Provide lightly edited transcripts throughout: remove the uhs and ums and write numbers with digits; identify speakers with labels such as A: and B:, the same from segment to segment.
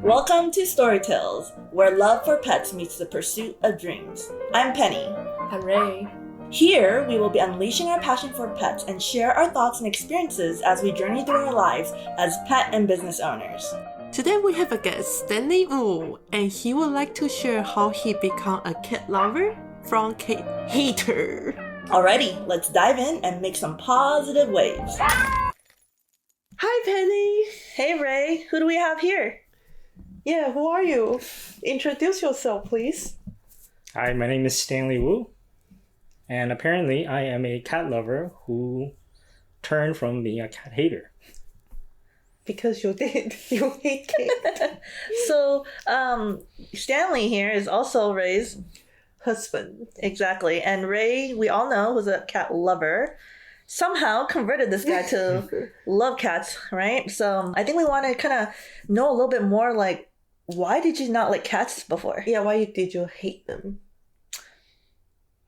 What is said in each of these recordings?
A: Welcome to Storytales, where love for pets meets the pursuit of dreams. I'm Penny.
B: I'm Ray.
A: Here, we will be unleashing our passion for pets and share our thoughts and experiences as we journey through our lives as pet and business owners.
B: Today we have a guest, Stanley Wu, and he would like to share how he became a cat lover from cat hater.
A: Alrighty, let's dive in and make some positive waves.
B: Hi, Penny.
A: Hey Ray, who do we have here?
B: Yeah, who are you? Introduce yourself, please.
C: Hi, my name is Stanley Wu, and apparently I am a cat lover who turned from being a cat hater.
B: Because you did. You hate cats.
A: So, Stanley here is also Ray's
B: Husband.
A: exactly, and Ray, we all know, was a cat lover. Somehow converted this guy to love cats, right? So I think we want to kind of know a little bit more, like, why did you not like cats before?
B: Yeah, why did you hate them?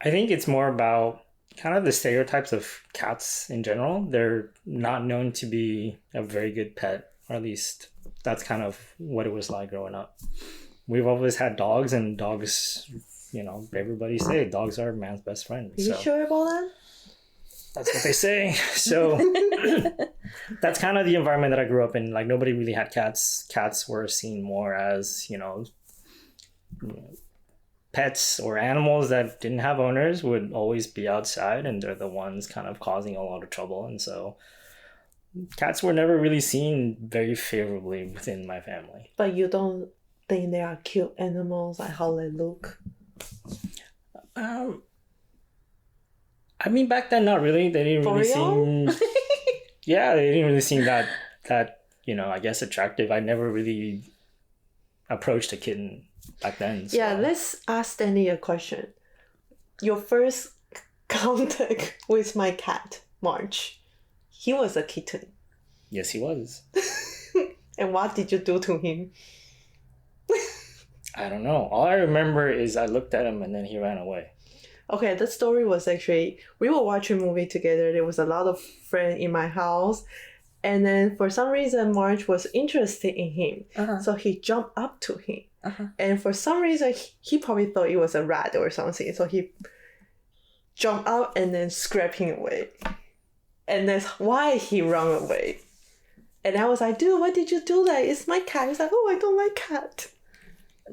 C: I think it's more about kind of the stereotypes of cats in general. They're not known to be a very good pet, or at least that's kind of what it was like growing up. We've always had dogs, and dogs, you know, everybody say dogs are man's best friend.
B: Are you sure about that?
C: That's what they say. So that's kind of the environment that I grew up in. Like, nobody really had cats. Cats were seen more as, pets or animals that didn't have owners would always be outside, and they're the ones kind of causing a lot of trouble. And so cats were never really seen very favorably within my family.
B: But you don't think they are cute animals, like how they look?
C: I mean, back then, not really. They didn't really seem... Yeah, they didn't really seem that, I guess attractive. I never really approached a kitten back then. So.
B: Yeah, let's ask Stanley a question. Your first contact with my cat, March, he was a kitten.
C: Yes, he was.
B: And what did you do to him?
C: I don't know. All I remember is I looked at him and then he ran away.
B: Okay, the story was actually, we were watching a movie together. There was a lot of friends in my house. And then for some reason, March was interested in him.
A: Uh-huh.
B: So he jumped up to him.
A: Uh-huh.
B: And for some reason, he probably thought it was a rat or something. So he jumped out and then scraped him away. And that's why he ran away. And I was like, dude, why did you do that? It's my cat. He's like, oh, I don't like cat.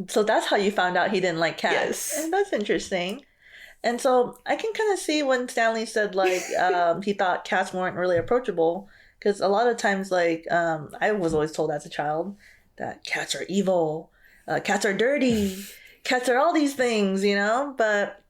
A: So that's how you found out he didn't like cats.
B: Yes.
A: And that's interesting. And so I can kind of see when Stanley said, like, he thought cats weren't really approachable. Because a lot of times, like, I was always told as a child that cats are evil, cats are dirty, cats are all these things, But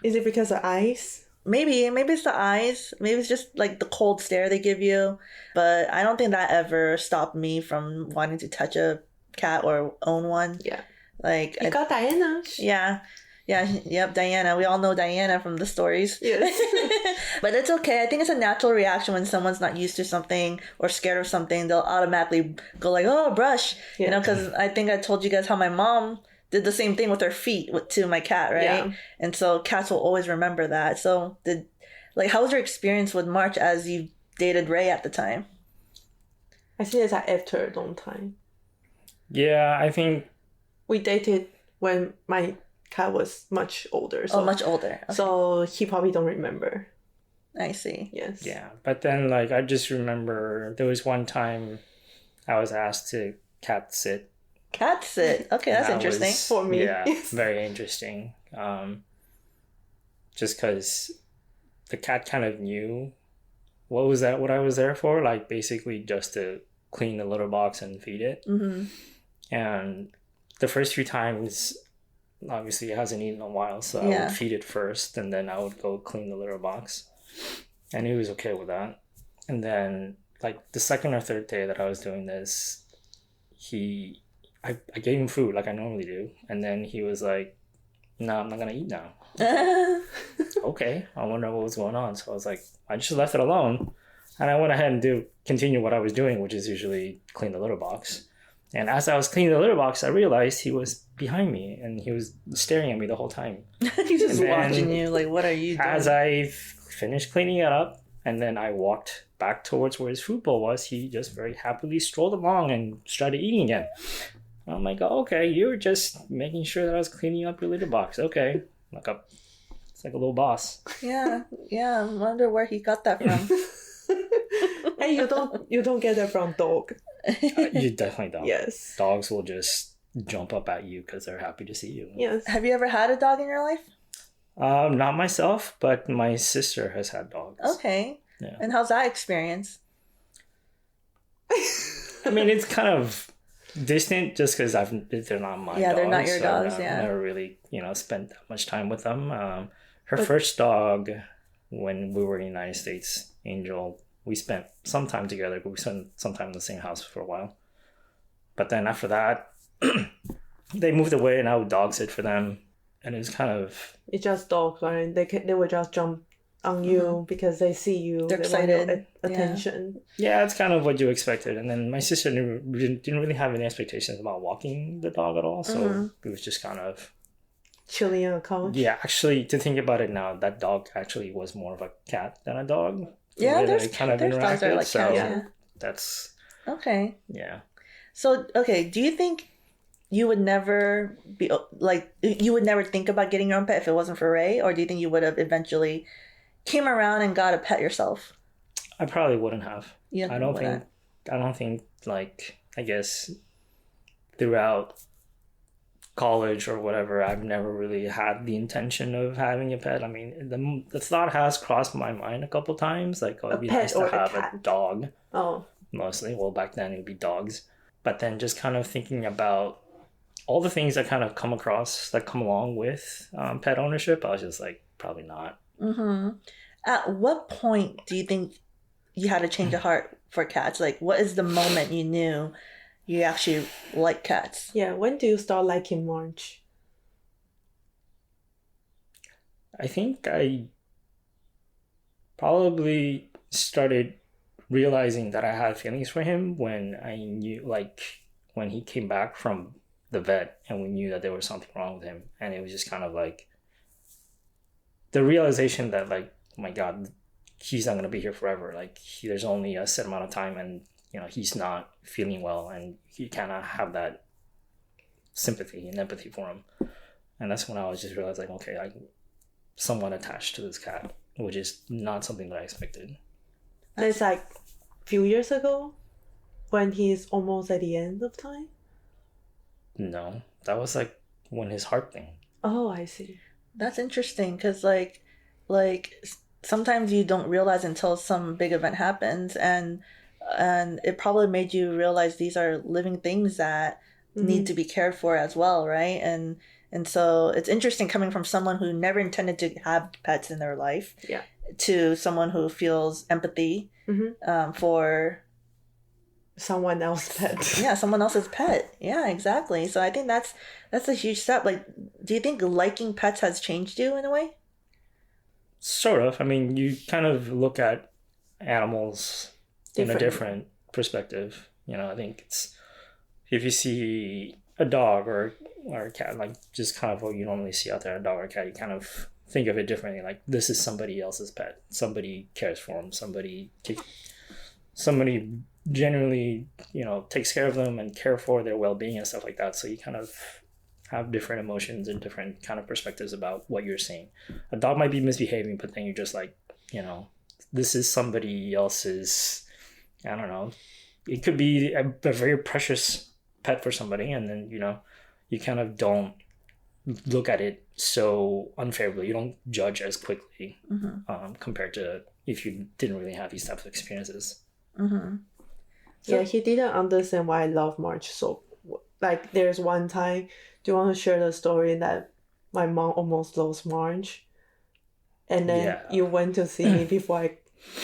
B: Is it because of eyes?
A: maybe it's the eyes. Maybe it's just, like, the cold stare they give you. But I don't think that ever stopped me from wanting to touch a cat or own one.
B: Yeah.
A: Like,
B: You got Diana.
A: yeah. Yeah, yep, Diana. We all know Diana from the stories.
B: Yes.
A: But it's okay. I think it's a natural reaction when someone's not used to something or scared of something. They'll automatically go like, oh, brush.
B: Yeah.
A: Because I think I told you guys how my mom did the same thing with her feet to my cat, right?
B: Yeah.
A: And so cats will always remember that. So how was your experience with March as you dated Ray at the time?
B: I think it's like after a long time.
C: Yeah, I think...
B: We dated when my cat was much older. So,
A: much older. Okay.
B: So he probably don't remember.
A: I see.
B: Yes.
C: Yeah, but then, like, I just remember there was one time I was asked to cat sit.
A: Cat sit. Okay, that's interesting.
B: For me.
C: Yeah, very interesting. Just because the cat kind of knew what I was there for, like, basically just to clean the litter box and feed it.
A: Mm-hmm.
C: And the first few times, obviously it hasn't eaten in a while, so I would feed it first, and then I would go clean the litter box. And he was okay with that. And then, like, the second or third day that I was doing this, I gave him food like I normally do. And then he was like, no, I'm not going to eat now. Okay, I wonder what was going on. So I was like, I just left it alone. And I went ahead and continue what I was doing, which is usually clean the litter box. And as I was cleaning the litter box, I realized he was behind me and he was staring at me the whole time.
A: He's just watching you, like, what are you doing?
C: As I finished cleaning it up, and then I walked back towards where his food bowl was, he just very happily strolled along and started eating again. I'm like, oh, okay, you were just making sure that I was cleaning up your litter box. Okay. It's like a little boss.
A: Yeah. I wonder where he got that from.
B: Hey, you don't get that from dog.
C: You definitely don't.
B: Yes.
C: Dogs will just jump up at you because they're happy to see you.
B: Yes.
A: Have you ever had a dog in your life?
C: Not myself, but my sister has had dogs.
A: Okay.
C: Yeah.
A: And how's that experience?
C: I mean, it's kind of distant just because they're not my dogs.
A: Yeah, they're not your dogs.
C: I've
A: Yeah.
C: never really, spent that much time with them. Her first dog, when we were in the United States, Angel, we spent some time together, but we spent some time in the same house for a while. But then after that, they moved away and I would dog sit for them. And it was kind of...
B: It's just dogs, right? They will just jump on you because they see you.
A: They're
B: they want
A: excited.
B: your attention.
C: Yeah, it's kind of what you expected. And then my sister didn't really have any expectations about walking the dog at all. So it was just kind of...
B: chilling on a couch.
C: Yeah, actually, to think about it now, that dog actually was more of a cat than a dog.
A: Yeah, there's dogs that are like cats. Yeah.
C: That's...
A: Okay.
C: Yeah.
A: So, okay, do you think you would never think about getting your own pet if it wasn't for Ray? Or do you think you would have eventually came around and got a pet yourself?
C: I probably wouldn't have.
A: Yeah,
C: I don't think like, I guess throughout college or whatever, I've never really had the intention of having a pet. I mean, the thought has crossed my mind a couple times, like, oh, it'd be nice to have a dog.
B: Oh.
C: Mostly. Well, back then it would be dogs. But then just kind of thinking about all the things that kind of come along with pet ownership, I was just like, probably not.
A: Mm-hmm. At what point do you think you had a change of heart for cats? Like, what is the moment you knew you actually like cats?
B: Yeah, when do you start liking March?
C: I think I probably started realizing that I had feelings for him when I knew, like, when he came back from the vet and we knew that there was something wrong with him. And it was just kind of like the realization that, like, oh my God, he's not going to be here forever. Like, there's only a set amount of time and, he's not feeling well and you cannot have that sympathy and empathy for him. And that's when I was just realized, like, okay, I'm somewhat attached to this cat, which is not something that I expected.
B: It's like a few years ago when he's almost at the end of time?
C: No, that was like when his heart thing.
B: Oh, I see.
A: That's interesting because like sometimes you don't realize until some big event happens, and it probably made you realize these are living things that need to be cared for as well, right? And so it's interesting coming from someone who never intended to have pets in their life,
B: yeah, to
A: someone who feels empathy for
B: someone else's pet.
A: Yeah, someone else's pet. Yeah, exactly. So I think that's a huge step. Like, do you think liking pets has changed you in a way? Sort
C: of. I mean, you kind of look at animals in a different perspective. I think it's, if you see a dog or a cat, like just kind of what you normally see out there, a dog or a cat, you kind of think of it differently. Like, this is somebody else's pet. Somebody cares for them. Somebody genuinely, takes care of them and care for their well-being and stuff like that. So you kind of have different emotions and different kind of perspectives about what you're seeing. A dog might be misbehaving, but then you're just like, this is somebody else's, I don't know, it could be a very precious pet for somebody, and then, you kind of don't look at it so unfavorably. You don't judge as quickly compared to if you didn't really have these types of experiences.
A: Mm-hmm.
B: Yeah, he didn't understand why I love March. So, like, there's one time, do you want to share the story that my mom almost lost March? And then you went to see me before I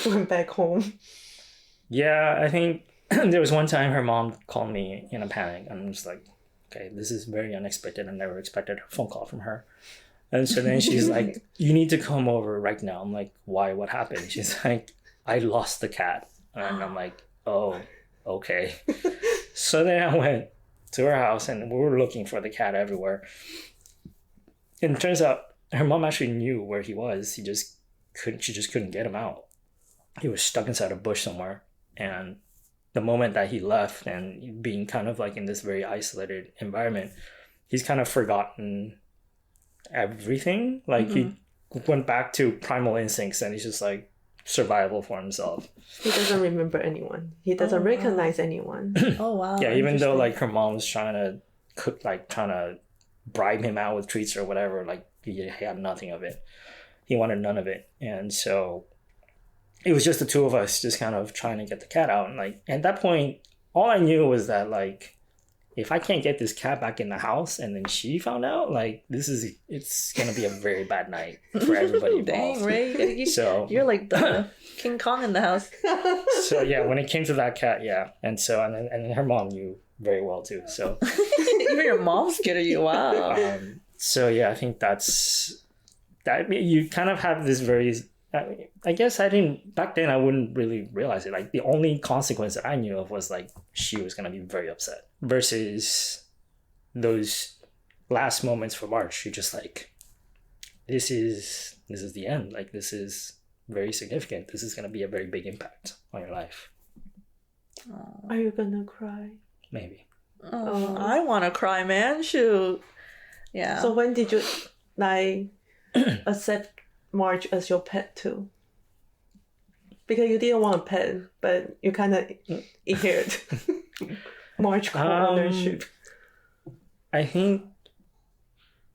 B: went back home. Yeah,
C: I think there was one time her mom called me in a panic. And I'm just like, okay, this is very unexpected. I never expected a phone call from her. And so then she's like, you need to come over right now. I'm like, why? What happened? She's like, I lost the cat. And I'm like, oh, okay. So then I went to her house and we were looking for the cat everywhere. And it turns out her mom actually knew where he was. She just couldn't get him out. He was stuck inside a bush somewhere. And the moment that he left and being kind of like in this very isolated environment, he's kind of forgotten everything. Like he went back to primal instincts and he's just like survival for himself.
B: He doesn't remember anyone. He doesn't recognize anyone.
A: Oh wow.
C: Yeah, even though like her mom was trying to bribe him out with treats or whatever, like he had nothing of it. He wanted none of it. And so it was just the two of us just kind of trying to get the cat out. And like at that point, all I knew was that like if I can't get this cat back in the house and then she found out, like it's gonna be a very bad night for everybody involved.
A: Dang, Ray.
C: So
A: you're like the King Kong in the house.
C: So yeah, when it came to that cat, yeah. And so and her mom knew very well too. So
A: even your mom's scared of you. Wow.
C: So yeah, I think that's that. You kind of have this very. I guess I didn't back then. I wouldn't really realize it. Like the only consequence that I knew of was like she was gonna be very upset. Versus those last moments for March, you're just like, this is the end. Like this is very significant. This is gonna be a very big impact on your life.
B: Are you gonna cry?
C: Maybe.
A: Oh, I want to cry, man. Shoot. Yeah.
B: So when did you like accept March as your pet too? Because you didn't want a pet, but you kind of inherited March ownership.
C: I think.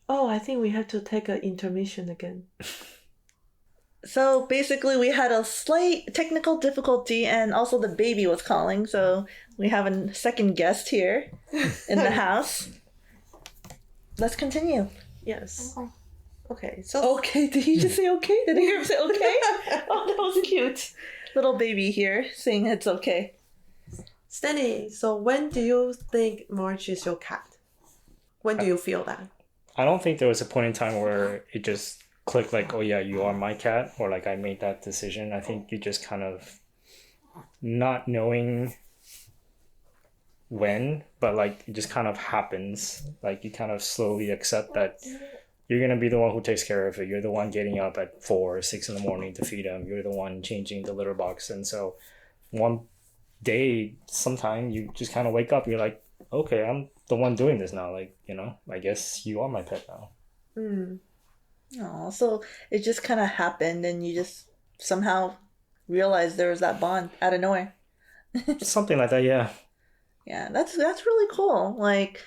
B: Oh, I think we have to take an intermission again.
A: So basically, we had a slight technical difficulty, and also the baby was calling. So we have a second guest here in the house. Let's continue.
B: Yes. Okay. So
A: Okay, did he just say okay? Did I hear him say okay? Oh, that was cute. Little baby here saying it's okay.
B: Stanley, so when do you think March is your cat? When do you feel that?
C: I don't think there was a point in time where it just clicked like, oh yeah, you are my cat, or like I made that decision. I think you just kind of not knowing when, but like it just kind of happens. Like you kind of slowly accept that you're going to be the one who takes care of it. You're the one getting up at 4 or 6 in the morning to feed him. You're the one changing the litter box. And so one day, sometime you just kind of wake up. You're like, okay, I'm the one doing this now. Like, you know, I guess you are my pet now.
A: Oh, so it just kind of happened and you just somehow realized there was that bond out of nowhere.
C: Something like that, yeah.
A: Yeah, that's really cool. Like,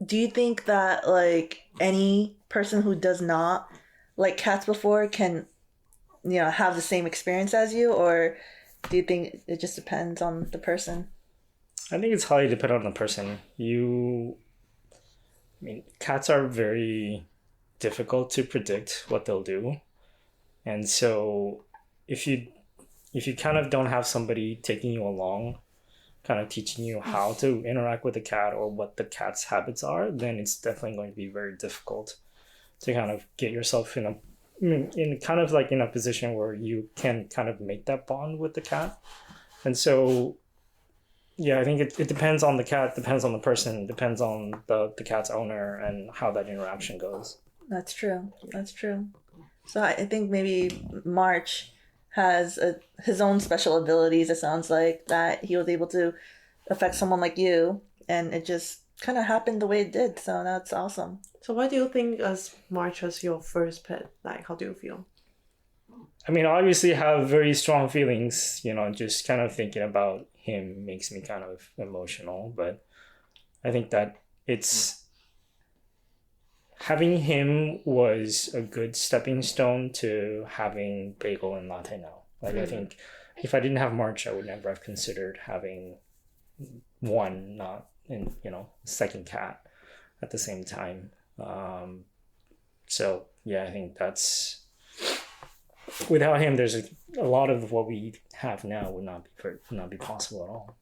A: do you think that like any person who does not like cats before can, you know, have the same experience as you, or do you think it just depends on the person?
C: I think it's highly dependent on the person. Cats are very difficult to predict what they'll do, and so if you kind of don't have somebody taking you along, kind of teaching you how to interact with the cat or what the cat's habits are, then it's definitely going to be very difficult to kind of get yourself in a position where you can kind of make that bond with the cat. And so yeah, I think it depends on the cat, depends on the person, depends on the cat's owner and how that interaction goes.
A: That's true. So I think maybe March has his own special abilities. It sounds like that he was able to affect someone like you, and it just kind of happened the way it did. So that's awesome.
B: So why do you think as March as your first pet? Like, how do you feel?
C: I mean, obviously I have very strong feelings, you know, just kind of thinking about him makes me kind of emotional, but I think that having him was a good stepping stone to having Bagel and Latte now. Like, I think if I didn't have March, I would never have considered having one, not in, you know, second cat at the same time. So yeah, I think that's, without him, there's a lot of what we have now would not be possible at all.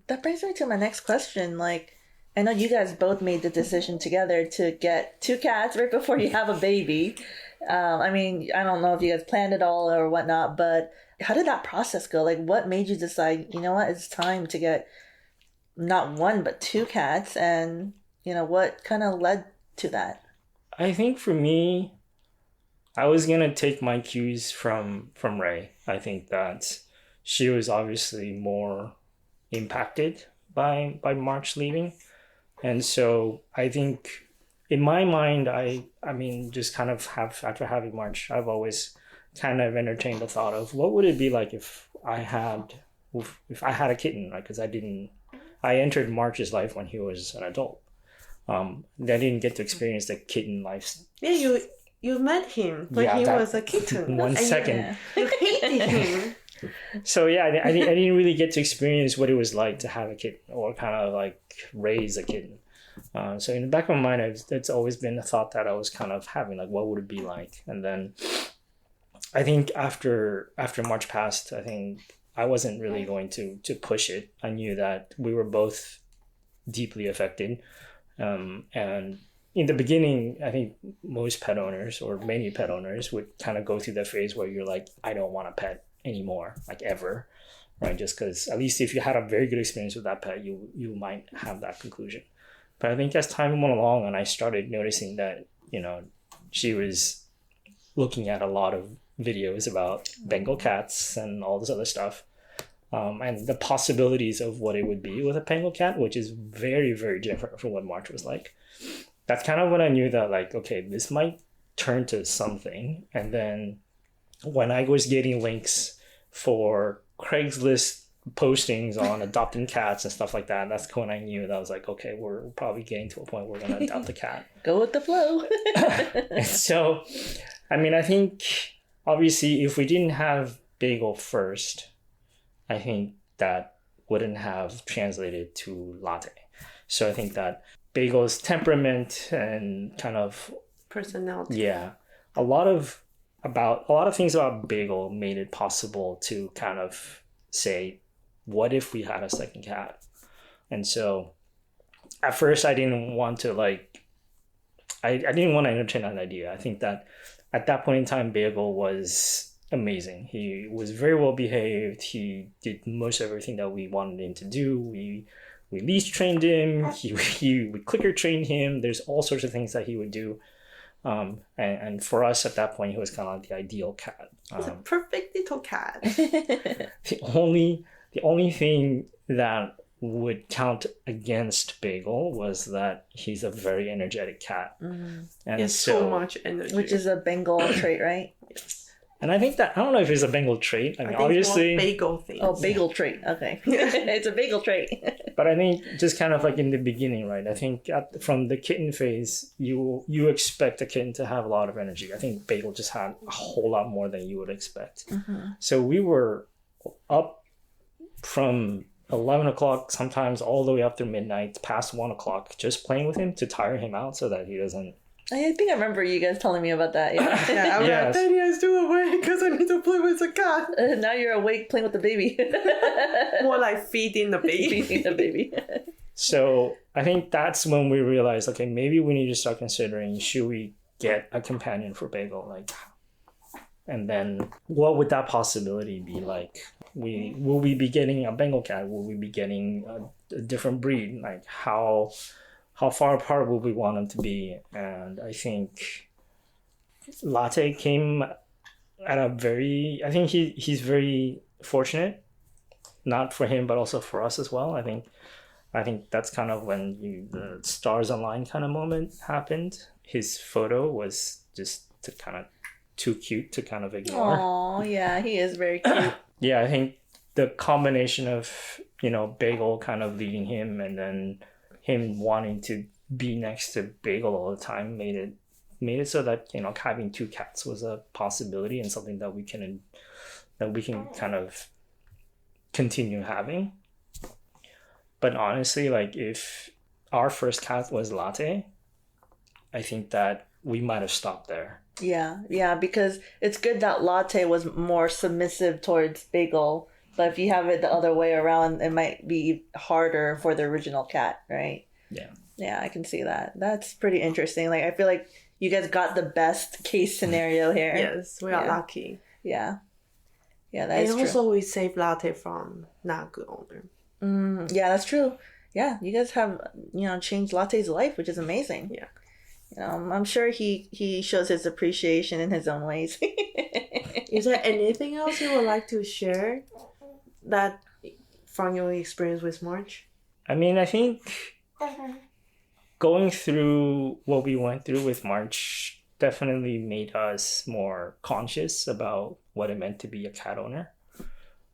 A: That brings me to my next question. Like, I know you guys both made the decision together to get 2 cats right before you have a baby. I mean, I don't know if you guys planned it all or whatnot, but how did that process go? Like, what made you decide, you know what, it's time to get not 1, but 2 cats? And, you know, what kind of led to that?
C: I think for me, I was going to take my cues from Ray. I think that she was obviously more impacted by March leaving. And so I think in my mind, I mean, just kind of after having March, I've always kind of entertained the thought of what would it be like if I had a kitten, right? Because I entered March's life when he was an adult. I didn't get to experience the kitten life.
B: Yeah, you met him when he was a kitten.
C: 1 second.
B: You hated him.
C: So yeah, I didn't really get to experience what it was like to have a kitten or kind of like raise a kitten. So in the back of my mind, it's always been a thought that I was kind of having, like, what would it be like? And then I think after March passed, I think I wasn't really going to push it. I knew that we were both deeply affected. And in the beginning, I think most pet owners or many pet owners would kind of go through the phase where you're like, I don't want a pet anymore, like ever, right? Just because at least if you had a very good experience with that pet, you might have that conclusion. But I think as time went along and I started noticing that, she was looking at a lot of videos about Bengal cats and all this other stuff. And the possibilities of what it would be with a Bengal cat, which is very, very different from what March was like. That's kind of when I knew that, like, okay, this might turn to something. And then when I was getting links for Craigslist postings on adopting cats and stuff like that, that's when I knew that I was like, okay, we're probably getting to a point where we're going to adopt a cat.
A: Go with the flow.
C: And so, I mean, I think obviously if we didn't have Bagel first, I think that wouldn't have translated to Latte. So I think that Bagel's temperament and kind of
B: personality.
C: Yeah. A lot of things about Bagel made it possible to kind of say, what if we had a second cat? And so at first I didn't want to I didn't want to entertain that idea. I think that at that point in time, Bagel was amazing. He was very well behaved. He did most everything that we wanted him to do. We leash trained him. We clicker trained him. There's all sorts of things that he would do. And for us at that point, he was kind of like the ideal cat.
B: He's a perfect little cat.
C: The only thing that would count against Bagel was that he's a very energetic cat.
A: Mm-hmm.
C: And
B: he has so much energy.
A: Which is a Bengal trait, right?
B: Yes.
C: And I think that, I don't know if it's a Bengal trait. I mean, obviously.
B: It's more bagel thing.
A: Oh, bagel trait. Okay. It's a bagel trait.
C: But I think just kind of like in the beginning, right? I think from the kitten phase, you expect a kitten to have a lot of energy. I think Bagel just had a whole lot more than you would expect. Mm-hmm. So we were up from 11 o'clock, sometimes all the way up through midnight, past 1 o'clock, just playing with him to tire him out so that he doesn't.
A: I think I remember you guys telling me about that. Yeah,
B: yeah, I'm like, Daddy, I'm still awake because I need to play with the cat.
A: Now you're awake playing with the baby.
B: More like feeding the baby.
A: Feeding the baby.
C: So I think that's when we realized, okay, maybe we need to start considering, should we get a companion for Bagel? And then what would that possibility be like? Will we be getting a Bengal cat? Will we be getting a different breed? Like how far apart would we want them to be? And I think Latte came at I think he's very fortunate, not for him, but also for us as well. I think that's kind of when the stars align kind of moment happened. His photo was just too cute to kind of ignore.
A: Oh, yeah, he is very cute.
C: Yeah, I think the combination of, Bagel kind of leading him and then him wanting to be next to Bagel all the time made it so that, having two cats was a possibility and something that we can kind of continue having. But honestly, if our first cat was Latte, I think that we might have stopped there.
A: Yeah, because it's good that Latte was more submissive towards Bagel, but if you have it the other way around, it might be harder for the original cat, right? Yeah, I can see that. That's pretty interesting. I feel like you guys got the best case scenario here.
B: Yes, we are lucky.
A: Yeah, that is true.
B: And also we saved Latte from not good owner.
A: Yeah, that's true. Yeah, you guys have, changed Latte's life, which is amazing.
B: Yeah.
A: I'm sure he shows his appreciation in his own ways.
B: Is there anything else you would like to share that from your experience with March?
C: I mean, I think going through what we went through with March definitely made us more conscious about what it meant to be a cat owner.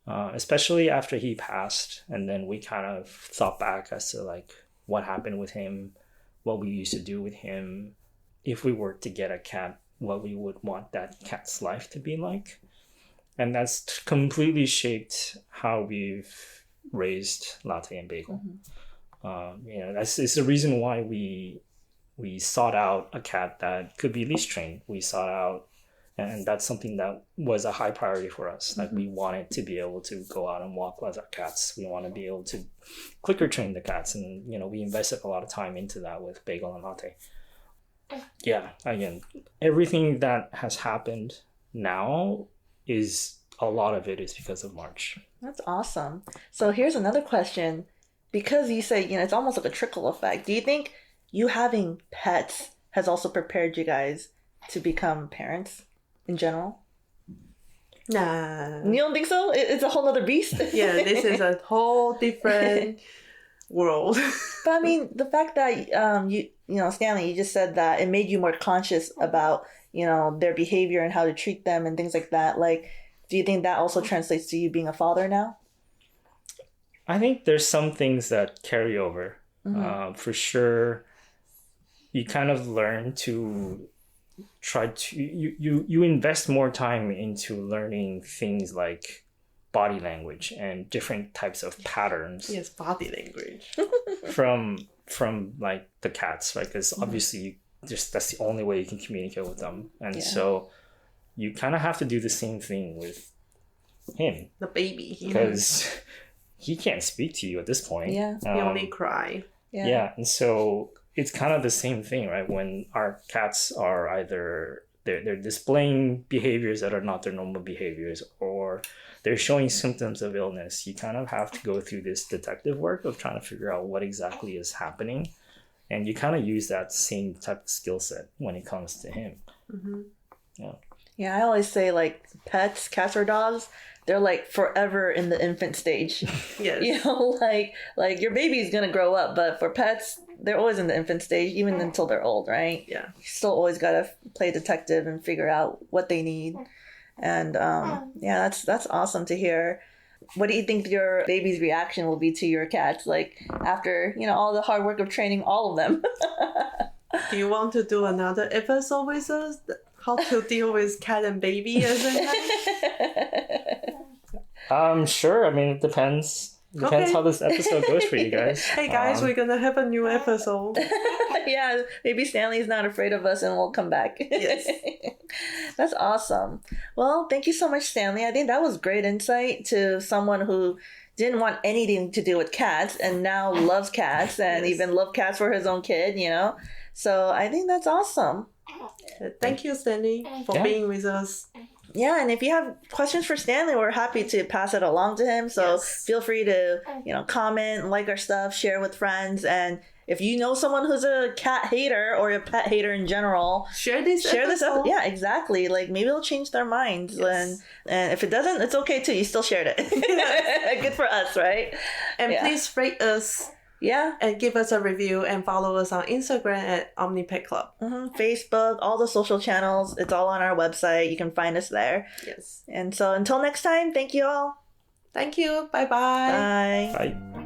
C: Especially after he passed, and then we kind of thought back as to like what happened with him, what we used to do with him, if we were to get a cat, what we would want that cat's life to be like. And that's completely shaped how we've raised Latte and Bagel. That's it's the reason why we sought out a cat that could be leash trained. We sought out, and that's something that was a high priority for us. Like we wanted to be able to go out and walk with our cats. We want to be able to clicker train the cats, and we invested a lot of time into that with Bagel and Latte. Yeah, again, everything that has happened now is a lot of it is because of March.
A: That's awesome. So here's another question. Because you say, it's almost like a trickle effect. Do you think you having pets has also prepared you guys to become parents in general?
B: Nah.
A: You don't think so? It's a whole other beast?
B: Yeah, this is a whole different world.
A: But I mean, the fact that, Stanley, you just said that it made you more conscious about, their behavior and how to treat them and things like that. Like, do you think that also translates to you being a father now?
C: I think there's some things that carry over. For sure, you kind of learn to try to you invest more time into learning things like body language and different types of patterns.
B: Yes, body language.
C: from like the cats, right? Because obviously that's the only way you can communicate with them, and so you kind of have to do the same thing with him,
B: the baby,
C: because he can't speak to you at this point.
A: Yeah,
B: he only cry.
C: Yeah, and so it's kind of the same thing, right? When our cats are either they're displaying behaviors that are not their normal behaviors, or they're showing symptoms of illness, you kind of have to go through this detective work of trying to figure out what exactly is happening, and you kind of use that same type of skill set when it comes to him.
A: Yeah, I always say, like, pets, cats or dogs, they're like forever in the infant stage.
B: Yes.
A: Like your baby's gonna grow up, but for pets, they're always in the infant stage, even until they're old, right?
B: Yeah.
A: You still always gotta play detective and figure out what they need. And that's awesome to hear. What do you think your baby's reaction will be to your cats? Like after, all the hard work of training all of them.
B: Do you want to do another episode with us? How to deal with cat and baby as a
C: Sure. I mean, it depends. Depends how this episode goes for you guys.
B: Hey guys, we're gonna have a new episode.
A: Yeah, maybe Stanley's not afraid of us and we'll come back.
B: Yes.
A: That's awesome. Well, thank you so much, Stanley. I think that was great insight to someone who didn't want anything to do with cats and now loves cats and even loved cats for his own kid, So I think that's awesome.
B: Thank you, Stanley, for being with us.
A: Yeah, and if you have questions for Stanley, we're happy to pass it along to him. So feel free to, comment, like our stuff, share with friends. And if you know someone who's a cat hater or a pet hater in general,
B: share this episode.
A: Yeah, exactly. Like maybe it'll change their minds. And if it doesn't, it's okay too. You still shared it. Good for us, right?
B: And please rate us.
A: Yeah.
B: And give us a review and follow us on Instagram at OmniPet Club.
A: Facebook, all the social channels. It's all on our website. You can find us there.
B: Yes.
A: And so until next time, thank you all.
B: Thank you. Bye-bye.
A: Bye.
C: Bye.